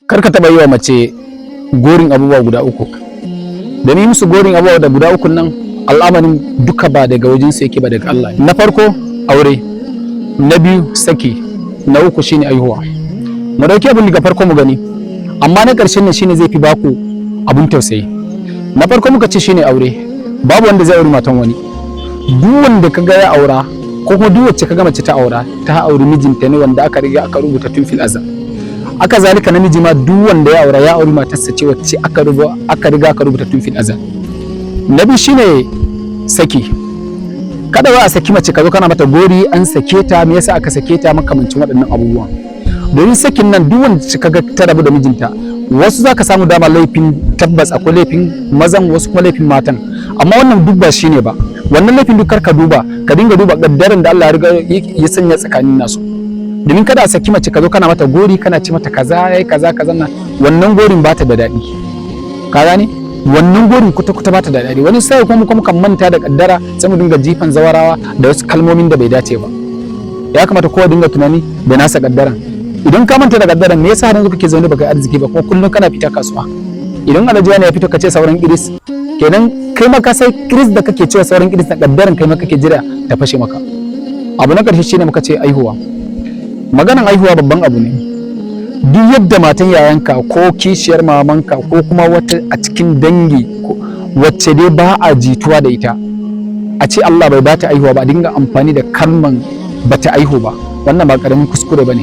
Kar ka taɓa yi wa mace gorin abubuwa guda uku. Da ni musu gorin abubuwa da guda uku nan, al'amarin duka ba daga wajensu yake ba, daga Allah. Na farko aure, na biyu saki, na uku shine aihuwa. Mu dauki abin daga farko mu gani, amma na ƙarshen nan shine zai fi baku abun tausayi. Na farko muka ce shine aure. Babu wanda zai auri matan wani. Duk wanda kaga ya aura ko kuma duk wacce kaga mace ta aura, ta auri mijinta ne wanda aka riga aka rubuta tun fil azal. Aka zalika namiji ma duk wanda ya aura ya auri matarsa ce wacce aka riga aka rubuta tun fil azal. Na biyu shine saki. Kada wa a saki mace ka zo kana mata gori an sake ta, me yasa aka sake ta, makamancin waɗannan abubuwan. Domin sakin nan duk wanda kaga ta rabu da mijinta, wasu zaka samu dama laifin tabbas akwai laifin mazan, wasu kuma laifin matan, amma wannan duk ba shine ba. Wannan laifin duk ka duba, ka dinga duba kaddaran da Allah ya riga ya sanya tsakanin nasu. Domin kada a saki mace ka zo kana mata gori, kana ce mata kaza yayi kaza kaza nan, wannan gorin ba ta da daɗi. Ka gane? Wannan gorin kuta ba ta da daɗi. Wani sai kuma kan manta da kaddara, sai mu dinga jifan zawarawa da wasu kalmomin da bai dace ba. Ya kamata kowa dinga tunani da nasa kaddaran. Idan ka manta da kaddaran, me yasa har yanzu kake zaune baka arziki ba, kuma kullun kana fita kasuwa? Idan alhaji wani ya fito ka ce sauran iris, kenan kai ma ka sai iris da kake cewa sauran iris na kaddaran kai ma kake jira ta fashe maka. Abu na karshe shine muka ce aihuwa. Maganan aihuwa babban abu ne. Duk yadda matan yayanka ko kishiyar mamanka ko kuma wata a cikin dangi wacce dai ba a jituwa da ita, a ce Allah bai bata aihuwa ba, a dinga amfani da kalman bata aihu ba, wannan ba karamin kuskure bane.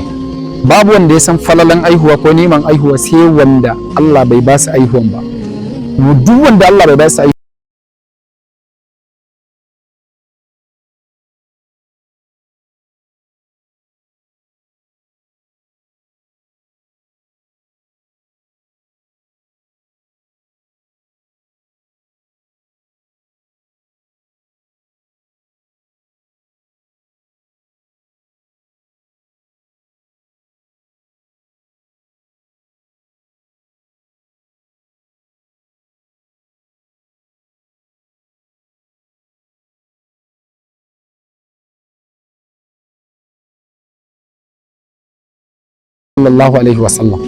Babu wanda ya san falalan aihuwa ko neman aihuwa sai wanda Allah bai ba su aihuwan ba. Duk wanda Allah bai ba su aihuwa sallallahu alaihi wasallam.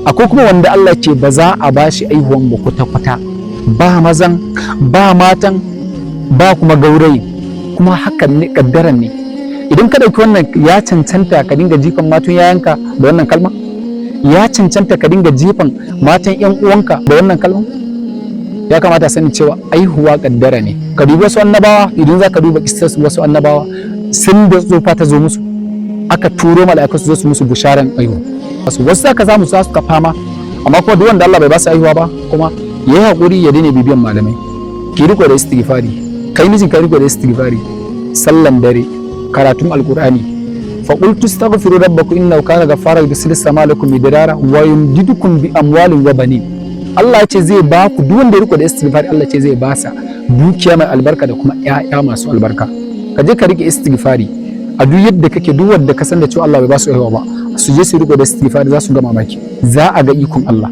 Akwai kuma wanda Allah ce ba za a bashi aihuwan ba kwata-kwata, ba mazan ba matan ba kuma gaurayi, kuma hakan ne kaddaran ne. Idan ka dauki wannan, ya cancanta ka dinga jifan matan yayanka da wannan kalma? Ya cancanta ka dinga jifan matan yan uwanka da wannan kalma? Ya kamata sani cewa aihuwa kaddara ne. Ka dubi wasu annabawa, idan za ka duba kissar wasu annabawa, sun da tsofa ta zo musu, aka turo mala'iku su zo su musu bisharan aihuwa. Wasu zaka samu su ka fama, amma kuma duk wanda Allah bai ba su aihuwa ba, kuma yayi hakuri ya daina bibiyan malamai. Ki riko da istighfari, kai mijin ka riko da istighfari, sallan dare, karatun alqur'ani. Fa qultu astaghfiru rabbakum innahu kana ghaffara yursilis samaa lakum midrara wa yumdidukum bi amwalin wa banin. Allah ya ce zai ba ku, duk wanda ya riko da istighfari Allah ce zai ba sa dukiya mai albarka da kuma ƴaƴa masu albarka. Ka je ka rike istighfari a duk yadda kake, duk wanda ka san da cewa Allah bai ba su aihuwa ba, su je su riko da istighfar, za su ga mamaki, za a ga ikon Allah.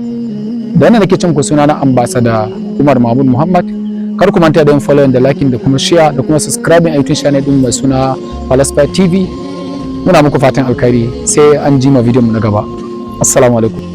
Da wannan nake cin ku suna na ambassador Umar Mahmud Muhammad. Kar ku manta da yin follow da liking da kuma share da kuma subscribing a YouTube channel din mai suna Falaspa TV. Muna muku fatan alkhairi, sai an ji ma bidiyon mu na gaba. Assalamu alaikum.